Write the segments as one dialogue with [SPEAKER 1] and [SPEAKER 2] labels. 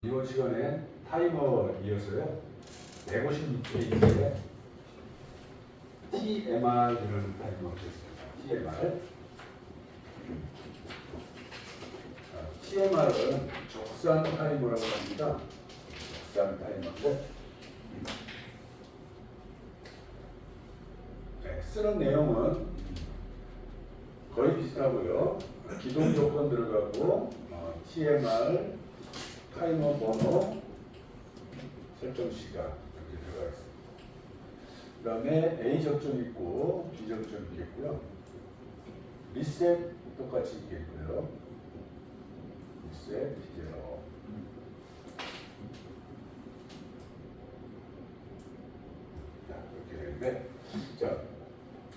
[SPEAKER 1] 이번 시간에 타이머 이어서요. 156페이지에 TMR이라는 타이머가 있습니다. TMR. TMR은 적산 타이머라고 합니다. 적산 타이머인데 쓰는 내용은 거의 비슷하고요. 기동 조건 들어가고 TMR, 타이머 번호, 설정 시간 이렇게 들어가 있습니다. 그 다음에 A 접점 있고 B 접점 있겠고요. 리셋 똑같이 있겠고요. 리셋 제로. 이렇게 되는데, 자,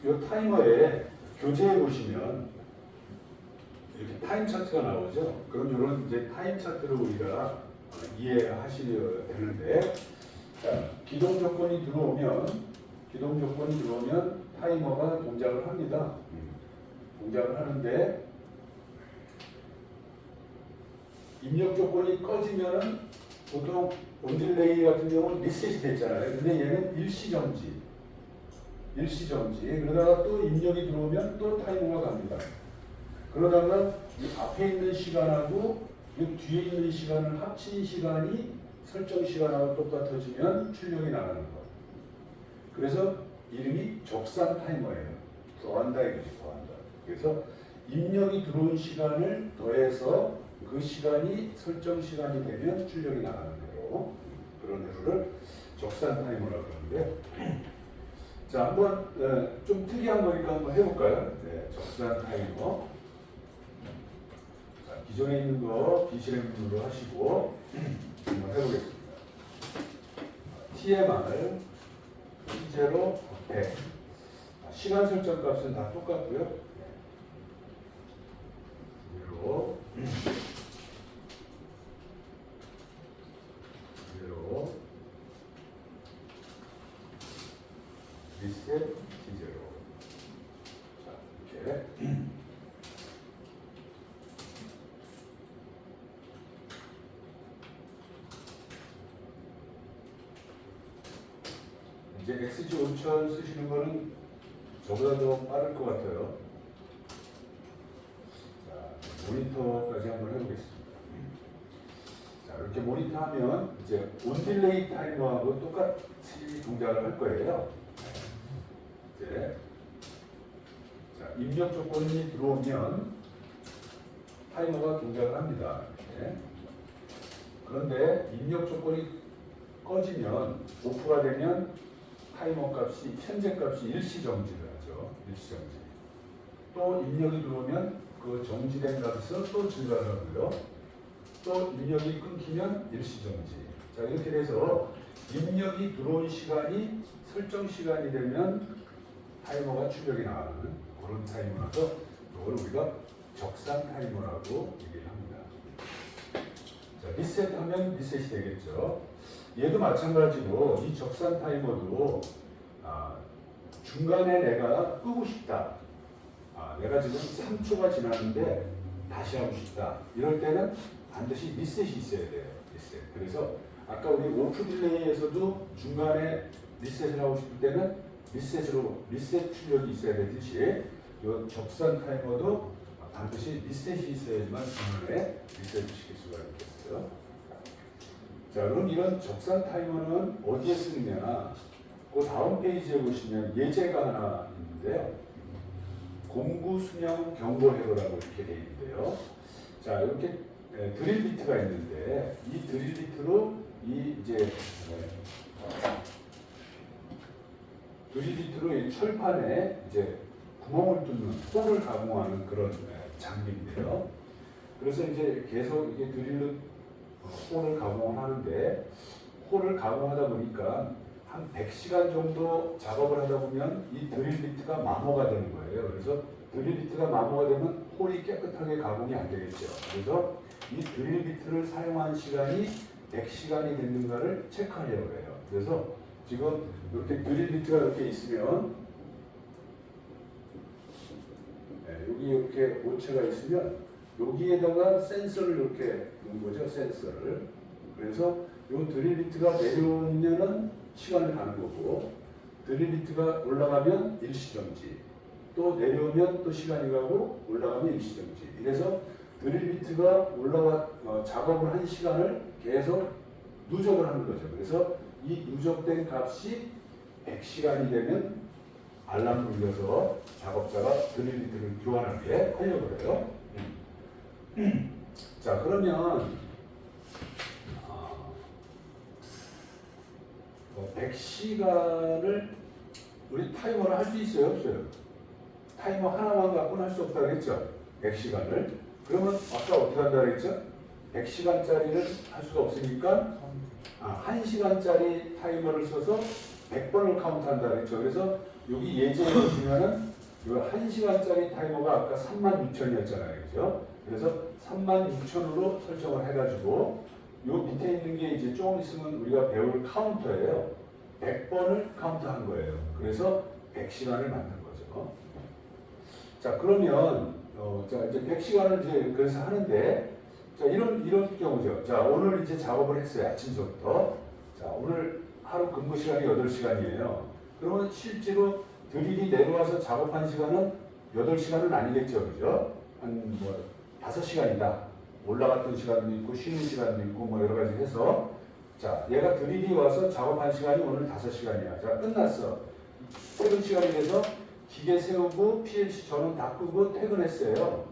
[SPEAKER 1] 이 타이머에 교재에 보시면 이렇게 타임 차트가 나오죠. 그럼 이런 이제 타임 차트를 우리가 이해하셔야 되는데, 자, 기동 조건이 들어오면 타이머가 동작을 합니다. 동작을 하는데 입력 조건이 꺼지면은 보통 온딜레이 같은 경우는 리셋이 됐잖아요. 근데 얘는 일시정지. 그러다가 또 입력이 들어오면 또 타이머가 갑니다. 그러다가 이 앞에 있는 시간하고 이 뒤에 있는 시간을 합친 시간이 설정 시간하고 똑같아지면 출력이 나가는 거. 그래서 이름이 적산 타이머예요. 더한다 이거지, 더한다. 그래서 입력이 들어온 시간을 더해서 그 시간이 설정 시간이 되면 출력이 나가는 거로, 그런 회로를 적산 타이머라고 하는데, 자, 한번 좀 특이한 거니까 한번 해볼까요? 네, 적산 타이머. 자, 기존에 있는 거 비실행문으로 하시고 한번 해보겠습니다. TMR T0 100. 시간 설정 값은 다 똑같고요. 0 리셋 T0. 자, 이렇게 이제 XG 5000 쓰시는 거는 저보다 더 빠를 것 같아요. 자, 모니터까지 한번 해보겠습니다. 자, 이렇게 모니터 하면 이제 온딜레이 타이머하고 똑같이 동작을 할 거예요. 이제 자, 입력 조건이 들어오면 타이머가 동작을 합니다. 이렇게. 그런데 입력 조건이 꺼지면 오프가 되면 타이머 값이 현재 값이 일시정지를 하죠. 일시정지. 또 입력이 들어오면 그 정지된 값은 또 증가를 하고요. 또 입력이 끊기면 일시정지. 자, 이렇게 돼서 입력이 들어온 시간이 설정 시간이 되면 타이머가 출력이 나가는 그런 타이머라서 이걸 우리가 적산 타이머라고 얘기를 합니다. 자, 리셋하면 리셋이 되겠죠. 얘도 마찬가지고 이 적산 타이머도 중간에 내가 끄고 싶다. 내가 지금 3초가 지났는데 다시 하고 싶다. 이럴 때는 반드시 리셋이 있어야 돼요. 리셋. 그래서 아까 우리 오프 딜레이에서도 중간에 리셋을 하고 싶을 때는 리셋 출력이 있어야 되듯이 이 적산 타이머도 반드시 리셋이 있어야지만 중간에 리셋을 시킬 수가 있겠어요. 자, 그럼 이런 적산 타이머는 어디에 쓰느냐? 그 다음 페이지에 보시면 예제가 하나 있는데요. 공구 수명 경고 회로라고 이렇게 되어 있는데요. 자, 이렇게 드릴 비트가 있는데 이 드릴 비트로 드릴 비트로 이 철판에 이제 구멍을 뚫는 홀을 가공하는 그런 장비인데요. 그래서 이제 계속 이게 드릴로 홀을 가공을 하는데 홀을 가공하다 보니까 한 100시간 정도 작업을 하다 보면 이 드릴 비트가 마모가 되는 거예요. 그래서 드릴 비트가 마모가 되면 홀이 깨끗하게 가공이 안 되겠죠. 그래서 이 드릴 비트를 사용한 시간이 100시간이 됐는가를 체크하려고 해요. 그래서 지금 이렇게 드릴 비트가 이렇게 있으면 여기 이렇게 오체가 있으면 여기에다가 센서를 이렇게 놓은 거죠. 센서를. 그래서 그래서 요 드릴 비트가 내려오면은 시간을 가는 거고, 드릴 비트가 올라가면 일시정지, 또 내려오면 또 시간이 가고 올라가면 일시정지. 이래서 드릴 비트가 작업을 한 시간을 계속 누적을 하는 거죠. 그래서 이 누적된 값이 100시간이 되면 알람을 울려서 작업자가 드릴 비트를 교환하게 하려고 해요. 자, 그러면 100시간을 우리 타이머를 할 수 있어요, 없어요? 타이머 하나만 갖고는 할 수 없다고 했죠? 100시간을. 그러면 아까 어떻게 한다고 했죠? 100시간짜리를 할 수가 없으니까 1시간짜리 타이머를 써서 100번을 카운트한다고 했죠. 그래서 여기 예제에 보시면은 이 1시간짜리 타이머가 아까 36,000이었잖아요. 그죠? 그래서 36,000으로 설정을 해가지고 요 밑에 있는 게 이제 조금 있으면 우리가 배울 카운터예요. 100번을 카운트한 거예요. 그래서 100시간을 만든 거죠. 자, 그러면 자, 이제 100시간을 이제 그래서 하는데, 자, 이런 경우죠. 자, 오늘 이제 작업을 했어요. 아침부터. 자, 오늘 하루 근무 시간이 8시간이에요. 그러면 실제로 드릴이 내려와서 작업한 시간은 8시간은 아니겠죠. 그죠? 한 5시간이다. 올라갔던 시간도 있고 쉬는 시간도 있고 뭐 여러 가지 해서, 자, 얘가 드릴이 와서 작업한 시간이 오늘 5시간이야. 자, 끝났어. 퇴근 시간이 돼서 기계 세우고 PLC 전원 다 끄고 퇴근했어요.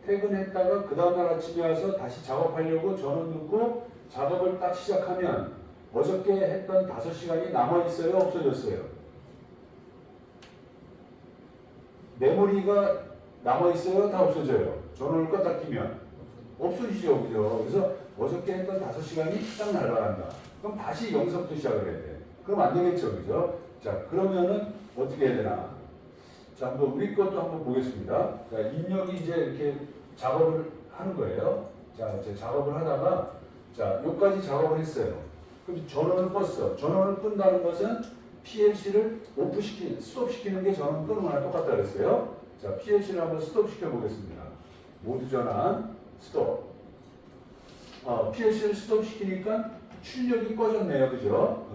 [SPEAKER 1] 퇴근했다가 그 다음날 아침에 와서 다시 작업하려고 전원 넣고 작업을 딱 시작하면 어저께 했던 5시간이 남아있어요? 없어졌어요? 메모리가 남아있어요? 다 없어져요? 전원을 껐다 끼면 없어지죠. 그죠? 그래서 어저께 했던 5시간이 딱 날아간다. 그럼 다시 영서부터 시작을 해야 돼. 그럼 안 되겠죠. 그죠? 자, 그러면은 어떻게 해야 되나? 자, 한번 우리 것도 한번 보겠습니다. 자, 입력이 이제 이렇게 작업을 하는 거예요. 자, 이제 작업을 하다가, 자, 여기까지 작업을 했어요. 그럼 전원을 껐어. 전원을 끈다는 것은 PLC를 스톱시키는 게 전원 끄는 거랑 똑같다 그랬어요. 자, PLC를 한번 스톱시켜 보겠습니다. 모두 전환, 스톱. PLC를 스톱시키니까 출력이 꺼졌네요. 그죠?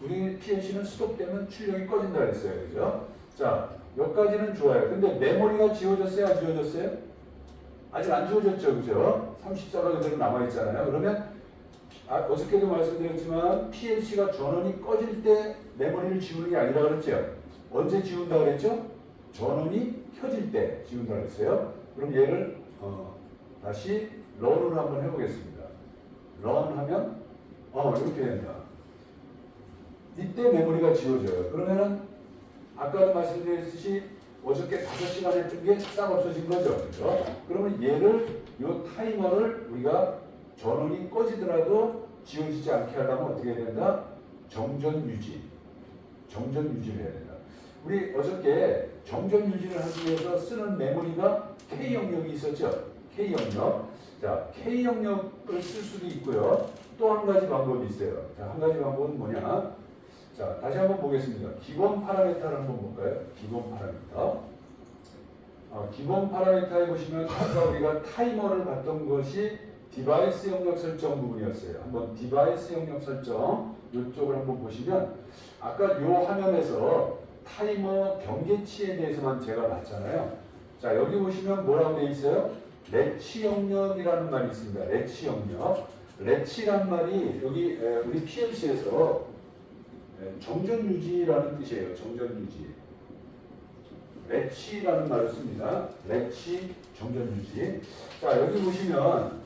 [SPEAKER 1] 우리 PLC는 스톱되면 출력이 꺼진다 그랬어요. 그죠? 자, 여기까지는 좋아요. 근데 메모리가 지워졌어요? 안 지워졌어요? 아직 안 지워졌죠. 그죠? 34가 그대로 남아있잖아요. 그러면 어저께도 말씀드렸지만 PLC가 전원이 꺼질 때 메모리를 지우는 게 아니라 그랬죠. 언제 지운다 그랬죠? 전원이 켜질 때 지운다 그랬어요. 그럼 얘를 다시 런을 한번 해보겠습니다. 런 하면 이렇게 된다. 이때 메모리가 지워져요. 그러면은 아까도 말씀드렸듯이 어저께 5시간 했던 게 싹 없어진 거죠. 그렇죠? 그러면 얘를, 요 타이머를 우리가 전원이 꺼지더라도 지워지지 않게 하려면 어떻게 해야 된다? 정전 유지를 해야 된다. 우리 어저께 정전 유지를 하기 위해서 쓰는 메모리가 K 영역이 있었죠. K 영역. 자, K 영역을 쓸 수도 있고요. 또 한 가지 방법이 있어요. 자, 한 가지 방법은 뭐냐? 자, 다시 한번 보겠습니다. 기본 파라미터를 한번 볼까요? 기본 파라미터. 기본 파라미터에 보시면 아까 우리가 타이머를 봤던 것이 디바이스 영역 설정 부분이었어요. 한번 디바이스 영역 설정 이쪽을 한번 보시면 아까 요 화면에서 타이머 경계치에 대해서만 제가 봤잖아요. 자, 여기 보시면 뭐라고 되어 있어요? 레치 영역이라는 말이 있습니다. 레치 영역. 레치란 말이 여기 우리 PLC에서 정전 유지라는 뜻이에요. 정전 유지. 레치라는 말을 씁니다. 레치, 정전 유지. 자, 여기 보시면,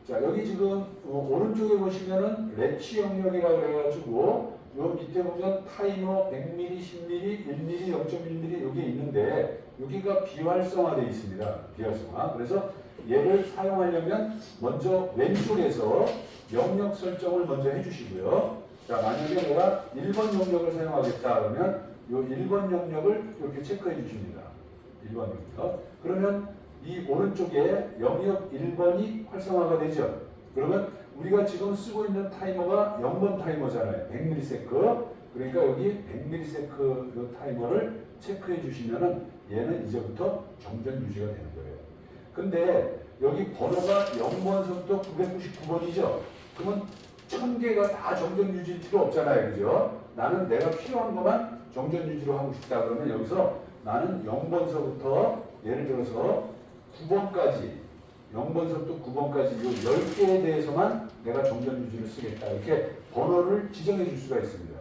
[SPEAKER 1] 자, 여기 지금 오른쪽에 보시면은 레치 영역이라고 해가지고 요 밑에 보면 타이머 100mm, 10mm, 1mm, 0.1mm 여기 있는데 여기가 비활성화되어 있습니다. 비활성화. 그래서 얘를 사용하려면 먼저 왼쪽에서 영역 설정을 먼저 해주시고요. 자, 만약에 내가 1번 영역을 사용하겠다 그러면 이 1번 영역을 이렇게 체크해 주십니다. 1번 영역. 그러면 이 오른쪽에 영역 1번이 활성화가 되죠. 그러면 우리가 지금 쓰고 있는 타이머가 0번 타이머잖아요. 100ms. 그러니까 여기 100ms 그 타이머를 체크해 주시면은 얘는 이제부터 정전 유지가 되는 거예요. 근데 여기 번호가 0번서부터 999번이죠. 그러면 1000개가 다 정전 유지일 필요 없잖아요. 그죠? 나는 내가 필요한 것만 정전 유지로 하고 싶다. 그러면 여기서 나는 0번서부터 예를 들어서 9번까지 0번서부터 9번까지 이 10개에 대해서만 내가 정전 유지를 쓰겠다. 이렇게 번호를 지정해 줄 수가 있습니다.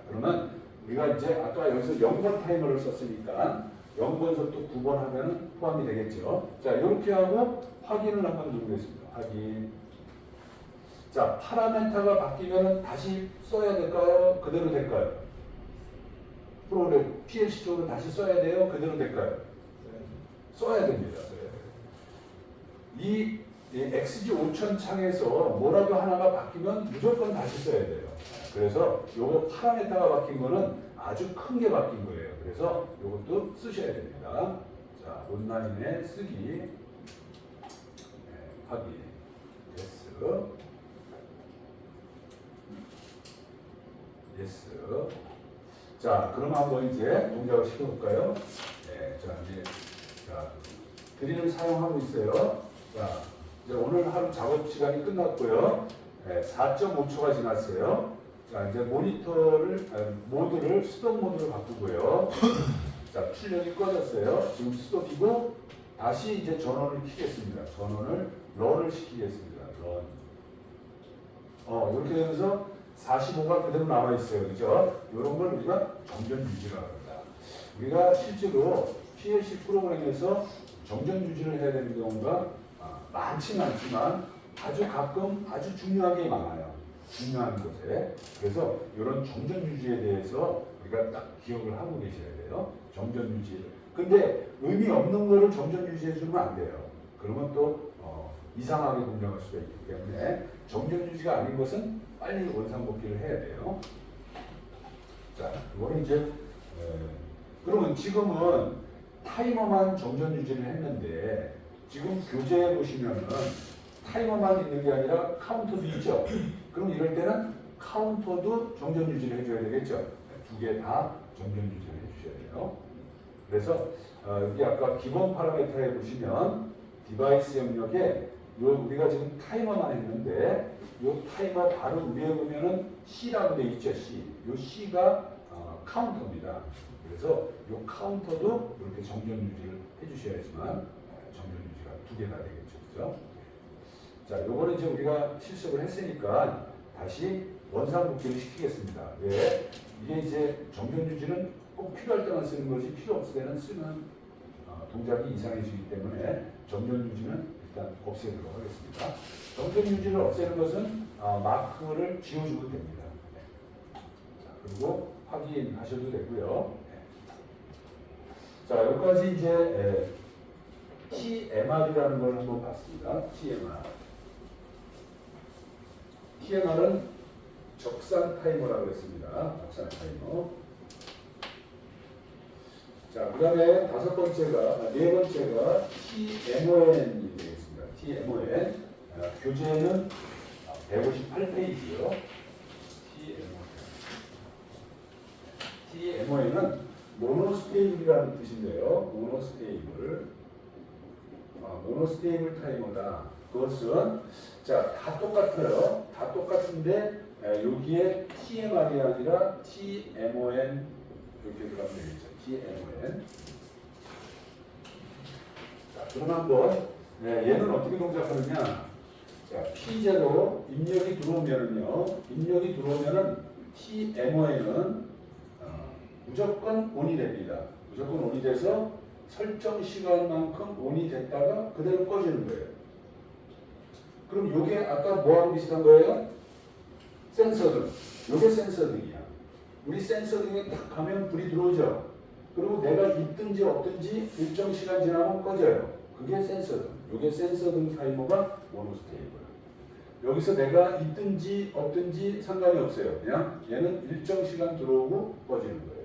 [SPEAKER 1] 그러면 우리가 이제 아까 여기서 0번 타이머를 썼으니까 0번서부터 9번 하면 포함이 되겠죠. 자, 이렇게 하고 확인을 한번 누르겠습니다. 확인. 자, 파라메타가 바뀌면 다시 써야 될까요? 그대로 될까요? 프로그램 PLC 쪽으로 다시 써야 돼요? 그대로 될까요? 써야 됩니다. 이 XG5000 창에서 뭐라도 하나가 바뀌면 무조건 다시 써야 돼요. 그래서 요거 파라메타가 바뀐 거는 아주 큰 게 바뀐 거예요. 그래서 요것도 쓰셔야 됩니다. 자, 온라인에 쓰기. 네, 확인. 예스. 예스. 자, 그럼 한번 이제 동작을 시켜볼까요? 네, 자, 이제, 자, 드릴을 사용하고 있어요. 자, 이제 오늘 하루 작업 시간이 끝났고요. 네, 4.5초가 지났어요. 자, 이제 모드를 스톱 모드로 바꾸고요. 자, 출력이 꺼졌어요. 지금 스톱이고, 다시 이제 전원을 켜겠습니다. 전원을 런을 시키겠습니다. 런. 이렇게 되면서 45가 그대로 남아 있어요. 그죠? 이런 걸 우리가 정전 유지라고 합니다. 우리가 실제로 PLC 프로그램에서 정전 유지를 해야 되는 경우가 많지는 않지만 아주 가끔 아주 중요하게 많아요. 중요한 곳에. 그래서 이런 정전 유지에 대해서 우리가 딱 기억을 하고 계셔야 돼요. 정전 유지. 근데 의미 없는 거를 정전 유지해 주면 안 돼요. 그러면 또 이상하게 동작할 수가 있기 때문에 정전 유지가 아닌 것은 빨리 원상복귀를 해야 돼요. 자, 이거는 이제 그러면 지금은 타이머만 정전 유지를 했는데 지금 교재에 보시면은 타이머만 있는 게 아니라 카운터도 있죠. 그럼 이럴 때는 카운터도 정전 유지를 해줘야 되겠죠. 두 개 다 정전 유지를 해주셔야 돼요. 그래서 여기 아까 기본 파라메터에 보시면 디바이스 영역에 우리가 지금 타이머만 했는데 이 타이머 바로 위에 보면은 C라고 돼 있죠. C. 이 C가 카운터입니다. 그래서 이 카운터도 이렇게 정전 유지를 해주셔야지만 정전 유지가 두 개가 되겠죠. 그죠? 자, 요거는 이제 우리가 실습을 했으니까 다시 원상복귀를 시키겠습니다. 왜? 이게 이제 정전 유지는 꼭 필요할 때만 쓰는 거지 필요 없을 때는 쓰는 동작이 이상해지기 때문에 정전 유지는 일단 없애도록 하겠습니다. 정전 유지를 없애는 것은 마크를 지워주면 됩니다. 자, 그리고 확인하셔도 되고요. 자, 여기까지 이제 TMR이라는 걸 한번 봤습니다. TMR은 적산 타이머라고 했습니다. 적산 타이머. 자, 그 다음에 네 번째가 TMON이 되겠습니다. TMON. 교재는 158페이지요. TMON은 모노스테이블이라는 뜻인데요. 모노스테이블 타이머다. 그것은 자, 다 똑같아요. 다 똑같은데 여기에 TMR이 아니라 TMON 이렇게 들어가면 되겠죠. TMON. 자, 그럼 한번 얘는 어떻게 동작하느냐? 자, P0 입력이 들어오면은 TMON은 무조건 ON이 됩니다. 무조건 ON이 돼서 설정 시간만큼 ON이 됐다가 그대로 꺼지는 거예요. 그럼 요게 아까 뭐하고 비슷한 거예요? 센서등. 요게 센서등이야. 우리 센서등에 딱 가면 불이 들어오죠. 그리고 내가 있든지 없든지 일정 시간 지나면 꺼져요. 그게 센서등. 요게 센서등 타이머가 모노스테이블. 여기서 내가 있든지 없든지 상관이 없어요. 그냥 얘는 일정 시간 들어오고 꺼지는 거예요.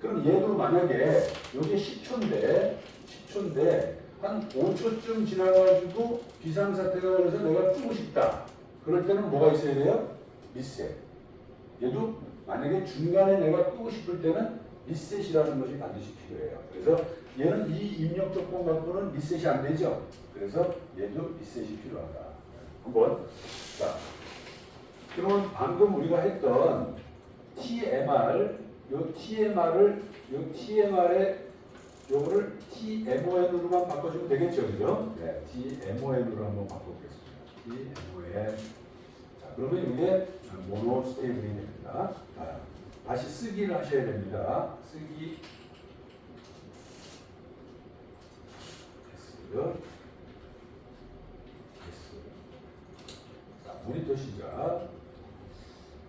[SPEAKER 1] 그럼 얘도 만약에 요게 10초인데 한 5초쯤 지나가지고 비상사태가 걸려서 내가 끄고 싶다. 그럴 때는 뭐가 있어야 돼요? 리셋. 얘도 만약에 중간에 내가 끄고 싶을 때는 리셋이라는 것이 반드시 필요해요. 그래서 얘는 이 입력 조건 갖고는 리셋이 안 되죠. 그래서 얘도 리셋이 필요하다. 한번 자 그러면 방금 우리가 했던 TMR, 요 TMR에 요거를 TMON으로만 바꿔주면 되겠죠, 그죠? 네, TMON으로 한번 바꿔보겠습니다. TMON. 자, 그러면 이게 모노스테이블이 됩니다. 자, 다시 쓰기를 하셔야 됩니다. 쓰기 S. 자, 모니터 시작.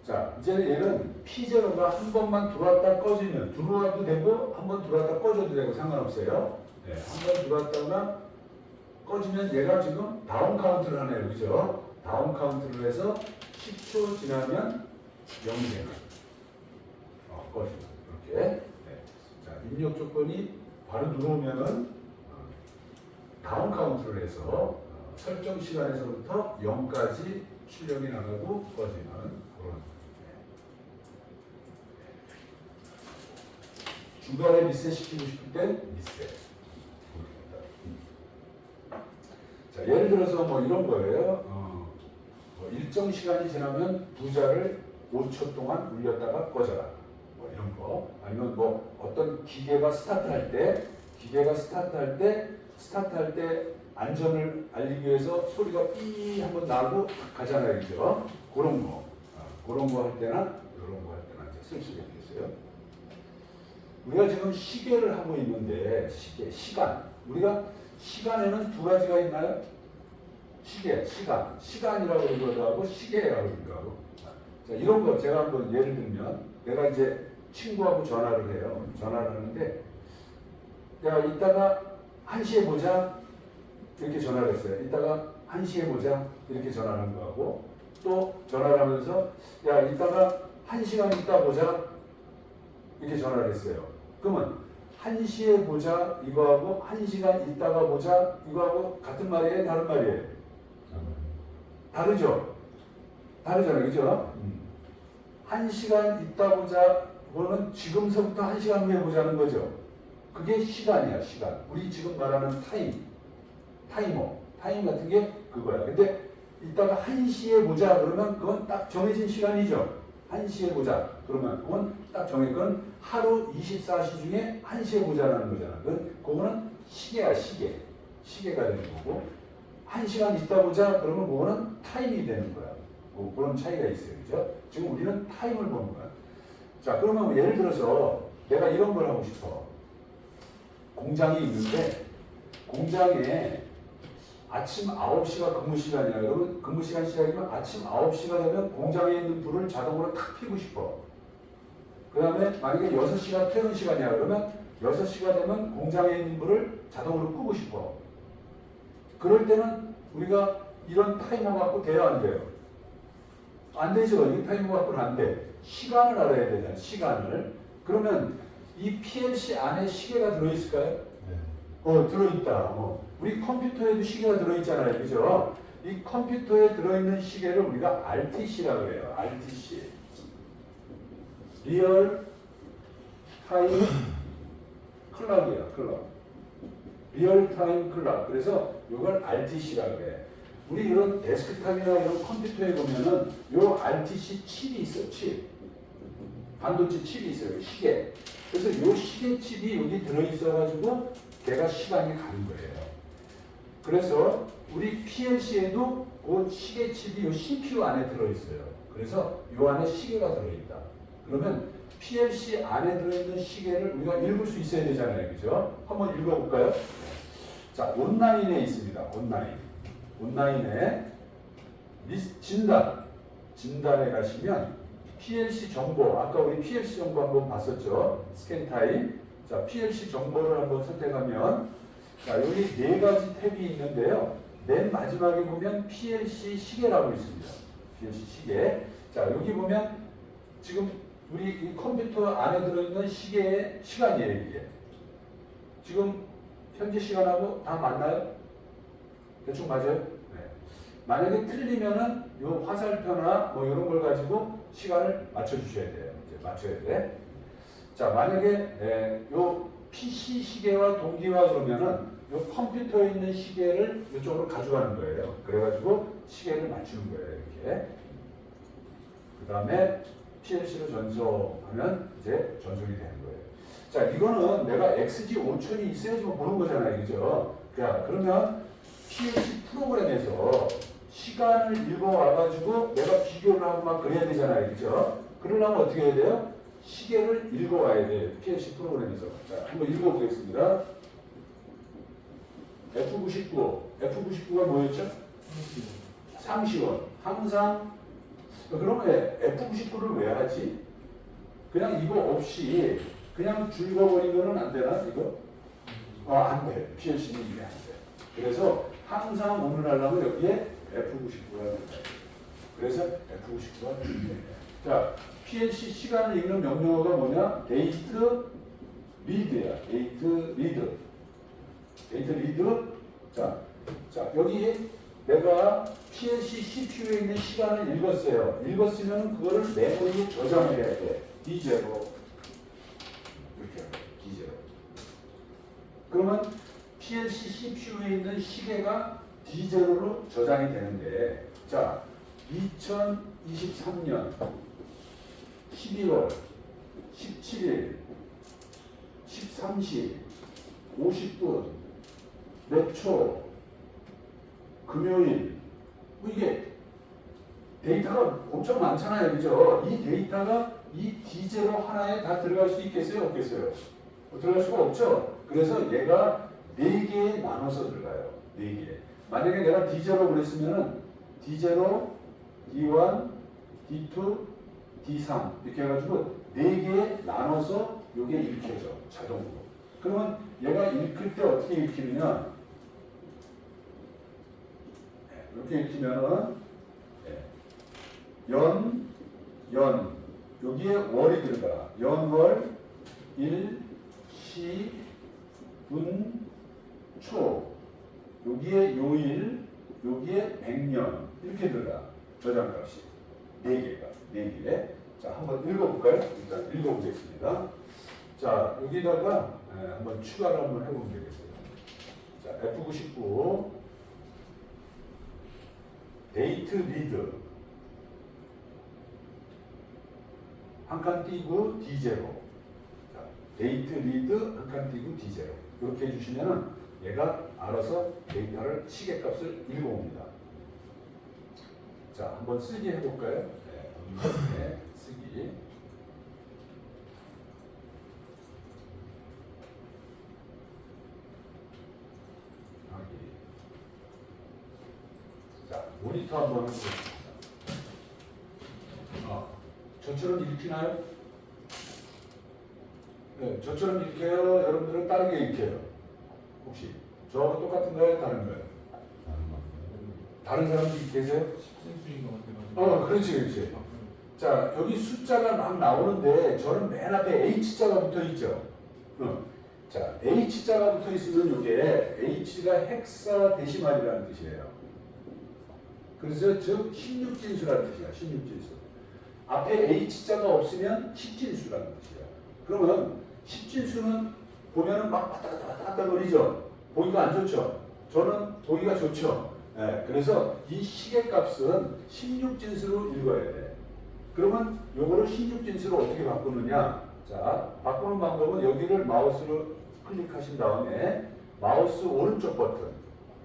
[SPEAKER 1] 자, 이제 얘는 P0가 한 번만 들어왔다 꺼지면 들어와도 되고 한 번 들어왔다 꺼져도 되고 상관없어요. 네, 한 번 들어왔다가 꺼지면 얘가 지금 다운 카운트를 하네요. 그죠? 다운 카운트를 해서 10초 지나면 0이 되는 꺼지면 이렇게. 네. 자, 입력 조건이 바로 들어오면은 다운 카운트를 해서 설정 시간에서부터 0까지 출력이 나가고 꺼지는 그런. 중간에 리셋 시키고 싶을 땐 리셋. 자, 예를 들어서 뭐 이런 거예요. 뭐 일정 시간이 지나면 부자를 5초 동안 울렸다가 꺼져라. 뭐 이런 거. 아니면 뭐 어떤 기계가 스타트할 때 안전을 알리기 위해서 소리가 삐 한번 나고 가잖아요, 그죠? 그런 거. 그런 거 할 때나 이런 거 할 때나 이제 쓸 수가 있겠어요. 우리가 지금 시계를 하고 있는데 시간. 우리가 시간에는 두 가지가 있나요? 시간이라고 그러기도 하고 시계라고 그러기도 하고. 자, 이런 거 제가 한번 예를 들면 내가 이제 친구하고 전화를 해요. 전화를 하는데 야, 이따가 1시에 보자. 이렇게 전화를 했어요. 이따가 1시에 보자. 이렇게 전화를 한 거하고 또 전화를 하면서 야, 이따가 1시간 있다 보자. 이렇게 전화를 했어요. 그러면 1시에 보자 이거하고 1시간 있다가 보자 이거하고 같은 말이에요? 다른 말이에요? 다르죠? 다르잖아요. 그죠? 1시간 있다 보자 그거는 지금서부터 1시간 후에 보자는 거죠. 그게 시간이야, 시간. 우리 지금 말하는 타이머 같은 게 그거야. 근데 이따가 1시에 보자 그러면 그건 딱 정해진 시간이죠. 1시에 보자 그러면 그건 딱 정해진 하루 24시 중에 1시에 보자라는 거잖아. 그거는 시계야, 시계가 되는 거고 1시간 있다 보자 그러면 그거는 타임이 되는 거야. 뭐 그런 차이가 있어요. 그죠? 지금 우리는 타임을 보는 거야. 자, 그러면 예를 들어서 내가 이런 걸 하고 싶어. 공장이 있는데 공장에 아침 9시가 근무 시간이야. 그러면 근무 시간 시작이면 아침 9시가 되면 공장에 있는 불을 자동으로 탁 켜고 싶어. 그 다음에 만약에 6시가 퇴근 시간이야. 그러면 6시가 되면 공장에 있는 불을 자동으로 끄고 싶어. 그럴 때는 우리가 이런 타이머 갖고 돼야 안 돼요? 안 되죠. 이 타이머 갖고는 안 돼. 시간을 알아야 되잖아. 시간을. 그러면 이 PLC 안에 시계가 들어있을까요? 네. 들어있다. 우리 컴퓨터에도 시계가 들어있잖아요. 그죠? 이 컴퓨터에 들어있는 시계를 우리가 RTC라고 해요. RTC. 리얼 타임 클락이에요. 클락. 리얼 타임 클락. 그래서 이걸 RTC라고 해. 우리 이런 데스크탑이나 이런 컴퓨터에 보면은 요 RTC 칩이 있어요. 칩. 반도체 칩이 있어요. 시계. 그래서 요 시계 칩이 여기 들어있어가지고 걔가 시간이 가는 거예요. 그래서 우리 PLC에도 그 시계 칩이 요 CPU 안에 들어있어요. 그래서 요 안에 시계가 들어있다. 그러면 PLC 안에 들어있는 시계를 우리가 읽을 수 있어야 되잖아요. 그죠? 한번 읽어볼까요? 자, 온라인에 있습니다. 온라인에 진단에 가시면 PLC 정보, 아까 우리 PLC 정보 한번 봤었죠? 스캔 타임. 자, PLC 정보를 한번 선택하면, 자, 여기 네 가지 탭이 있는데요. 맨 마지막에 보면 PLC 시계라고 있습니다. PLC 시계. 자, 여기 보면 지금 우리 이 컴퓨터 안에 들어있는 시계의 시간이에요, 이게. 지금 현재 시간하고 다 맞나요? 대충 맞아요? 네. 만약에 틀리면은 요 화살표나 뭐 이런 걸 가지고 시간을 맞춰주셔야 돼요. 이제 맞춰야 돼. 자, 만약에 요 PC 시계와 동기화 그러면은 요 컴퓨터에 있는 시계를 이쪽으로 가져가는 거예요. 그래가지고 시계를 맞추는 거예요. 이렇게. 다음에 PLC로 전송하면 이제 전송이 되는 거예요. 자, 이거는 내가 XG 5000이 있어야지 보는 거잖아요. 그죠? 자, 그러면 PLC 프로그램에서 시간을 읽어와가지고 내가 비교를 하고 막 그래야 되잖아요. 그죠? 그러려면 어떻게 해야 돼요? 시계를 읽어와야 돼요. PLC 프로그램에서. 자, 한번 읽어보겠습니다. F99가 뭐였죠? 상시원. 항상, 그러면 F99를 왜 하지? 그냥 이거 없이 그냥 줄 그어버리면 안 되나, 이거? 안 돼. PLC는 이게 안 돼. 그래서 항상 오늘 하려면 여기에 F99가 된다. 그래서 F99가 된다. 자, PLC 시간을 읽는 명령어가 뭐냐? 데이트 리드야. 데이트 리드. 자, 여기 내가 PLC CPU에 있는 시간을 읽었어요. 읽었으면 그거를 메모리에 저장을 해야 돼. D0. 이렇게 D0. 그러면 PLC CPU에 있는 시계가 D0로 저장이 되는데, 자, 2023년 11월 17일 13시 50분 몇 초 금요일, 이게 데이터가 엄청 많잖아요. 그죠? 이 데이터가 이 D0 하나에 다 들어갈 수 있겠어요? 없겠어요? 들어갈 수가 없죠? 그래서 얘가 4개에 나눠서 들어가요. 4개. 만약에 내가 D0 그랬으면은 D0, D1, D2, D3 이렇게 해가지고 4개에 나눠서 이게 읽혀져. 자동으로. 그러면 얘가 읽힐 때 어떻게 읽히느냐? 이렇게 읽히면은 여기에 월이 들어가. 연월, 일, 시, 분, 초. 여기에 요일, 여기에 백년 이렇게 들어가. 저장값이 4개가. 4개. 자, 한번 읽어볼까요? 일단 읽어보겠습니다. 자, 여기다가 한번 추가를 한번 해보면 되겠어요. 자, F99 데이트 리드 한 칸 띄고 D0. 자, 데이트 리드 한 칸 띄고 D0. 이렇게 해주시면은 얘가 알아서 데이터를 시계값을 읽어옵니다. 자, 한번 쓰기 해볼까요? 네, 쓰기. 자, 모니터 한번 해보겠습니다. 저처럼 읽히나요? 네, 저처럼 읽혀요? 여러분들은 다르게 읽혀요? 혹시? 저하고 똑같은가요? 다른가요? 다른 사람들이 계세요? 그렇지. 자, 여기 숫자가 막 나오는데 저는 맨 앞에 H자가 붙어 있죠. 자, H자가 붙어 있으면 이게 H가 헥사데시말이라는 뜻이에요. 그래서 즉 16진수라는 뜻이야. 16진수. 앞에 H자가 없으면 10진수라는 뜻이야. 그러면 10진수는 보면은 막 왔다 갔다 거리죠. 보기가 안 좋죠. 저는 보기가 좋죠. 네, 그래서 이 시계값은 16진수로 읽어야 돼. 그러면 요거를 16진수로 어떻게 바꾸느냐? 자, 바꾸는 방법은 여기를 마우스로 클릭하신 다음에 마우스 오른쪽 버튼,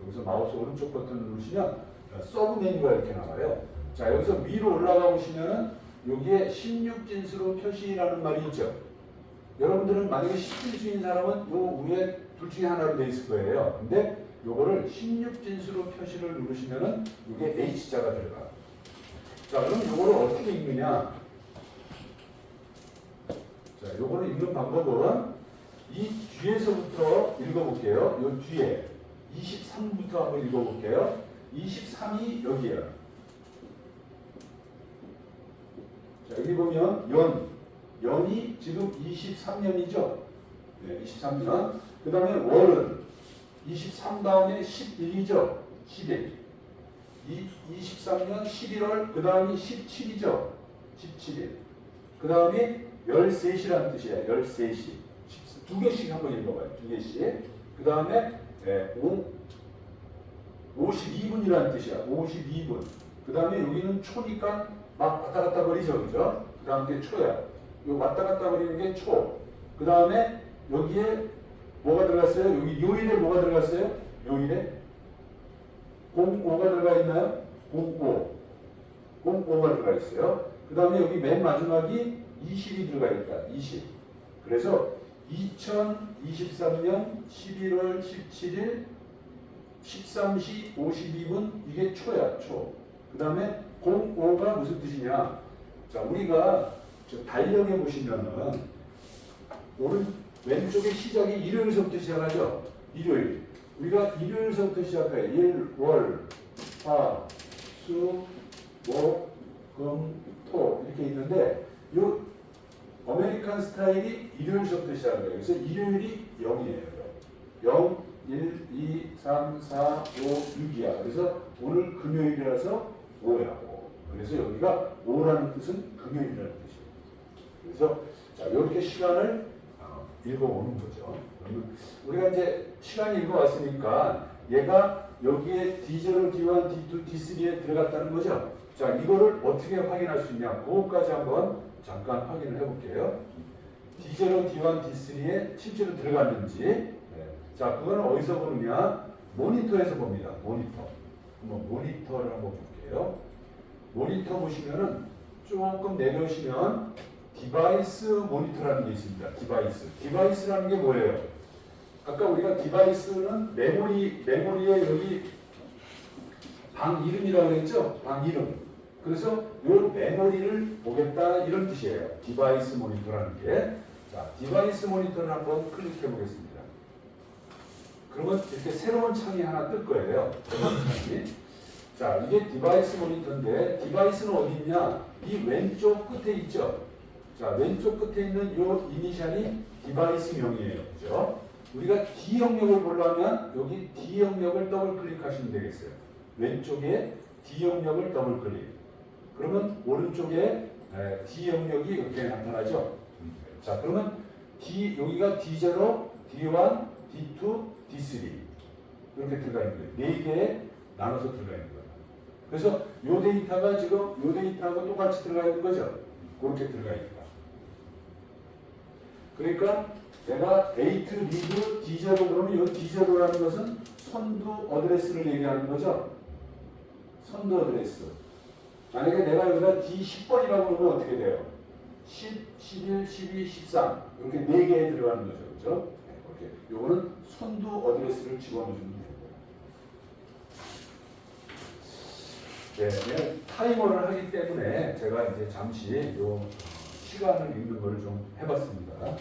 [SPEAKER 1] 여기서 마우스 오른쪽 버튼을 누르시면 서브 메뉴가 이렇게 나와요. 자, 여기서 위로 올라가 보시면은 여기에 16진수로 표시라는 말이 있죠. 여러분들은 만약에 10진수인 사람은 요 위에 둘 중에 하나로 돼 있을 거예요. 근데 요거를 16진수로 표시를 누르시면은 이게 H자가 들어가. 자, 그럼 요거를 어떻게 읽느냐? 자, 요거를 읽는 방법은 이 뒤에서부터 읽어볼게요. 요 뒤에 23부터 한번 읽어볼게요. 23이 여기에요. 자, 여기 보면 연이 지금 23년이죠. 네, 23년. 그 다음에 월은 23 다음에 11이죠. 11. 23년 11월, 그 다음이 17이죠. 17일. 그 다음이 13시라는 뜻이에요. 13시. 두 개씩 한번 읽어봐요. 두 개씩. 그 다음에 52분이라는 뜻이야. 52분. 그 다음에 여기는 초니까 막 왔다 갔다 거리죠, 그죠? 그 다음 게 초야. 요 왔다 갔다 거리는 게 초. 그 다음에 여기에 뭐가 들어갔어요? 여기 요일에 뭐가 들어갔어요? 요일에 05가 들어가 있나요? 05. 05가 들어가 있어요. 그 다음에 여기 맨 마지막이 20이 들어가 있다. 20. 그래서 2023년 11월 17일 13시 52분 이게 초야, 초. 그 다음에 05가 무슨 뜻이냐? 자, 우리가 저 달력에 보시면은 왼쪽에 시작이 일요일서부터 시작하죠. 일요일. 우리가 일요일서부터 시작해요. 일, 월, 화, 수, 목, 금, 토 이렇게 있는데 요 아메리칸 스타일이 일요일서부터 시작해요. 그래서 일요일이 0이에요. 0, 1, 2, 3, 4, 5, 6이야. 그래서 오늘 금요일이라서 5야. 그래서 여기가 5라는 뜻은 금요일이라는 뜻이에요. 그래서 자, 이렇게 시간을 읽어오는 거죠. 그러면 우리가 이제 시간 읽어왔으니까 얘가 여기에 D0, D1, D2, D3에 들어갔다는 거죠. 자, 이거를 어떻게 확인할 수 있냐? 그것까지 한번 잠깐 확인을 해볼게요. D0, D1, D3에 실제로 들어갔는지. 네. 자, 그거는 어디서 보느냐? 모니터에서 봅니다. 모니터. 한번 모니터를 한번 볼게요. 모니터 보시면은 조금 내려오시면 디바이스 모니터라는 게 있습니다. 디바이스. 디바이스라는 게 뭐예요? 아까 우리가 디바이스는 메모리에 여기 방 이름이라고 했죠? 방 이름. 그래서 이 메모리를 보겠다 이런 뜻이에요. 디바이스 모니터라는 게. 자, 디바이스 모니터를 한번 클릭해 보겠습니다. 그러면 이렇게 새로운 창이 하나 뜰 거예요. 새로운 창이. 자, 이게 디바이스 모니터인데 디바이스는 어디 있냐? 이 왼쪽 끝에 있죠? 자, 왼쪽 끝에 있는 이 이니셜이 디바이스명이에요. 그죠? 우리가 D 영역을 보려면 여기 D 영역을 더블 클릭하시면 되겠어요. 왼쪽에 D 영역을 더블 클릭. 그러면 오른쪽에 D 영역이 이렇게 나타나죠. 자, 그러면 여기가 D0, D1, D2, D3 이렇게 들어가 있는 거예요. 4개에 나눠서 들어가 있는 거예요. 그래서 이 데이터가 지금 이 데이터하고 똑같이 들어가 있는 거죠. 그렇게 들어가 있다. 그러니까 내가 데이트 리드 D0 그러면 이 D0라는 것은 선두 어드레스를 얘기하는 거죠. 선두 어드레스. 만약에 내가 여기다 D10번이라고 그러면 어떻게 돼요? 10, 11, 12, 13 이렇게 4개에 들어가는 거죠. 그렇죠? 이렇게. 요거는 선두 어드레스를 집어넣으면 됩니다. 네, 내가 타이머를 하기 때문에 제가 이제 잠시 요 시간을 읽는 걸 좀 해봤습니다.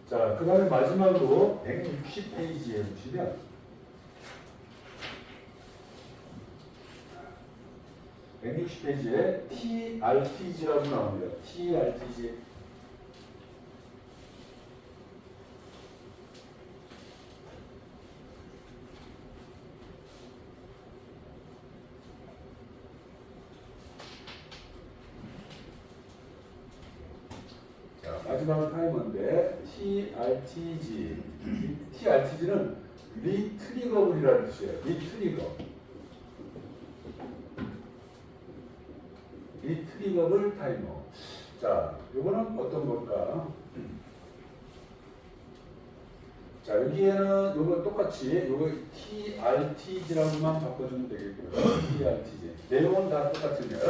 [SPEAKER 1] 자, 그 다음에 마지막으로 160페이지에 보시면 (160페이지에) TRTG라고 나옵니다. TRTG. 자, 마지막은 타이머인데 TRTG. TRTG는 리트리거블이라는 뜻이에요. 리트리거. 리트리거블 타이머. 자, 요거는 어떤 걸까? 자, 여기에는 요거 똑같이 요거 TRTG라고만 바꿔주면 되겠고요. TRTG. 내용은 다 똑같으면.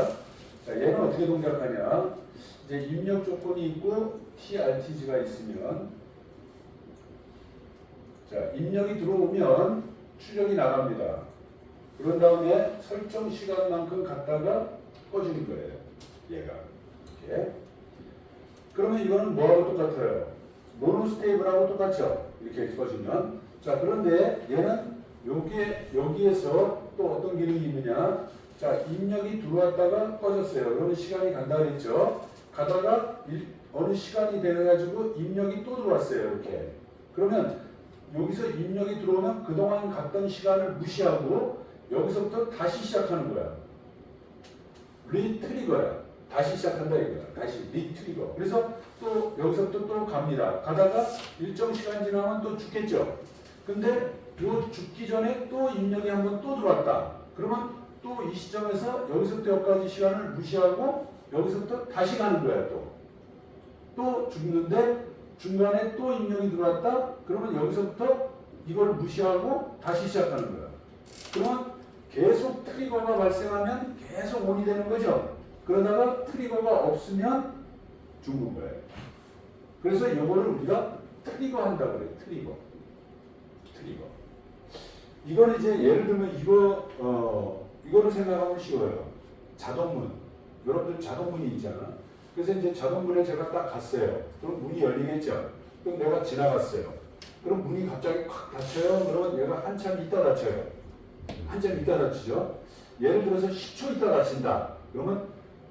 [SPEAKER 1] 자, 얘는 어떻게 동작하냐? 이제 입력 조건이 있고 TRTG가 있으면, 자, 입력이 들어오면 출력이 나갑니다. 그런 다음에 설정 시간만큼 갖다가 꺼지는 거예요. 얘가. 이렇게. 그러면 이거는 뭐하고 똑같아요? 모노스테이블하고 똑같죠? 이렇게 꺼지면. 자, 그런데 얘는 여기에서 또 어떤 기능이 있느냐? 자, 입력이 들어왔다가 꺼졌어요. 그러면 시간이 간다 그랬죠? 가다가 어느 시간이 돼가지고 입력이 또 들어왔어요. 이렇게. 그러면 여기서 입력이 들어오면 그동안 갔던 시간을 무시하고 여기서부터 다시 시작하는 거야. 리트리거야. 다시 시작한다 이거야. 다시 리트리거. 그래서 또 여기서부터 또 갑니다. 가다가 일정 시간 지나면 또 죽겠죠. 근데 요 죽기 전에 또 입력이 한번 또 들어왔다. 그러면 또 이 시점에서 여기서부터 여기까지 시간을 무시하고 여기서부터 다시 가는 거야 또 죽는데 중간에 또 입력이 들어왔다. 그러면 여기서부터 이걸 무시하고 다시 시작하는 거야. 그러면 계속 트리거가 발생하면 계속 온이 되는 거죠. 그러다가 트리거가 없으면 죽는 거예요. 그래서 이거를 우리가 트리거 한다고 그래요. 트리거. 이거는 이제 예를 들면 이거를 생각하면 쉬워요. 자동문. 여러분들 자동문이 있잖아. 그래서 이제 자동문에 제가 딱 갔어요. 그럼 문이 열리겠죠. 그럼 내가 지나갔어요. 그럼 문이 갑자기 콱 닫혀요. 그러면 얘가 한참 있다 닫혀요. 한참 있다 닫히죠. 예를 들어서 10초 있다 닫힌다. 그러면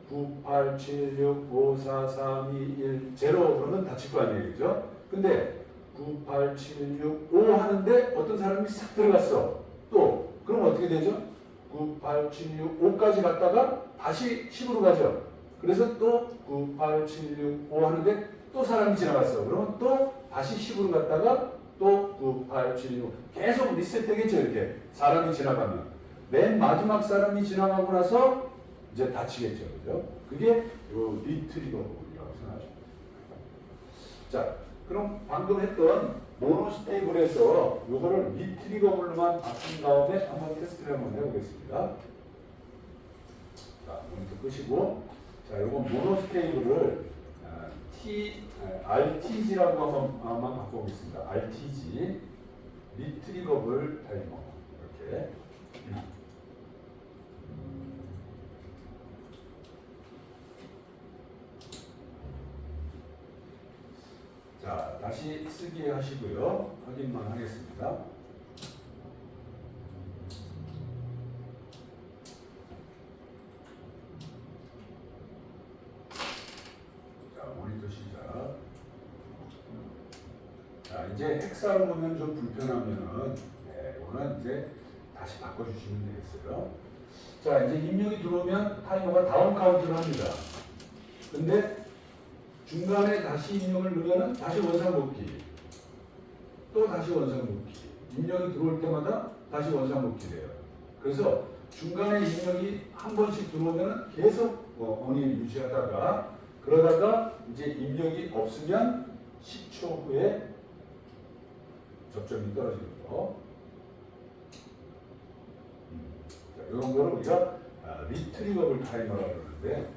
[SPEAKER 1] 9, 8, 7, 6, 5, 4, 3, 2, 1, 0 그러면 닫힐 거 아니에요. 그죠? 근데 9, 8, 7, 6, 5 하는데 어떤 사람이 싹 들어갔어. 또 그럼 어떻게 되죠? 9, 8, 7, 6, 5까지 갔다가 다시 10으로 가죠. 그래서 또 9, 8, 7, 6, 5 하는데 또 사람이 지나갔어. 그러면 또 다시 10으로 갔다가 또 9, 8, 7, 6 계속 리셋되겠죠. 이렇게 사람이 지나가면 맨 마지막 사람이 지나가고 나서 이제 닫히겠죠. 그죠? 그게 요 리트리거라고 생각하죠. 자, 그럼 방금 했던 모노스테이블에서 요거를 리트리거블로만 바꾼 다음에 한번 테스트를 한번 해보겠습니다. 자, 모니터 끄시고, 자, 요거 모노스테이블을 RTG라고 한번 바꿔보겠습니다. RTG 리트리거블 타이머 이렇게. 자, 다시 쓰기 하시고요. 확인만 하겠습니다. 자, 모니터 시작. 자, 이제 헥사로 보면 좀 불편하면은, 이거는 이제 다시 바꿔주시면 되겠어요. 자, 이제 입력이 들어오면 타이머가 다운 카운트를 합니다. 근데 중간에 다시 입력을 넣으면 다시 원상복귀, 또 다시 원상복귀, 입력이 들어올 때마다 다시 원상복귀 돼요. 그래서 중간에 입력이 한 번씩 들어오면 계속 on을 유지하다가 그러다가 이제 입력이 없으면 10초 후에 접점이 떨어지는 거. 자, 이런 거를 우리가 리트리거블 타이머라고 그러는데,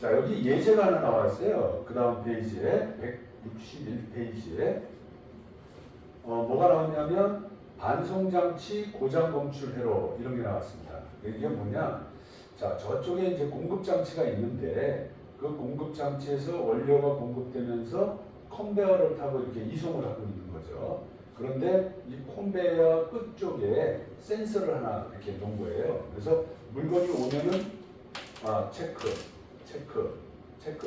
[SPEAKER 1] 자, 여기 예제가 하나 나와 있어요. 그 다음 페이지에 161페이지에 뭐가 나왔냐면 반송장치 고장 검출 회로 이런 게 나왔습니다. 이게 뭐냐? 자, 저쪽에 이제 공급장치가 있는데 그 공급장치에서 원료가 공급되면서 컨베어를 타고 이렇게 이송을 하고 있는 거죠. 그런데 이 컨베어 끝쪽에 센서를 하나 이렇게 놓은 거예요. 그래서 물건이 오면은 체크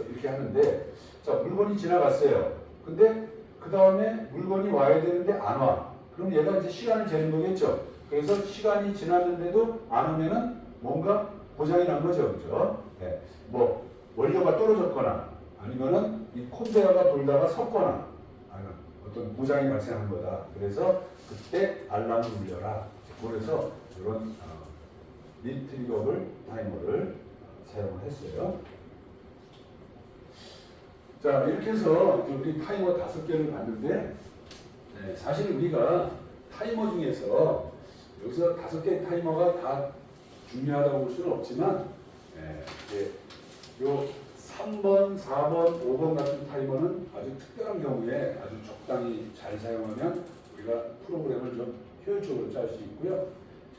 [SPEAKER 1] 이렇게 하는데, 자, 물건이 지나갔어요. 근데 그 다음에 물건이 와야 되는데 안 와. 그럼 얘가 이제 시간을 재는 거겠죠. 그래서 시간이 지났는데도 안 오면은 뭔가 고장이 난 거죠. 그죠? 네. 뭐 원료가 떨어졌거나 아니면은 이 컨베어가 돌다가 섰거나 아니면 어떤 고장이 발생한 거다. 그래서 그때 알람을 울려라. 그래서 이런 리트리거블 타이머를 사용을 했어요. 자, 이렇게 해서 우리 타이머 5개를 봤는데, 사실 우리가 타이머 중에서 여기서 5개의 타이머가 다 중요하다고 볼 수는 없지만, 요 3번, 4번, 5번 같은 타이머는 아주 특별한 경우에 아주 적당히 잘 사용하면 우리가 프로그램을 좀 효율적으로 짤 수 있고요.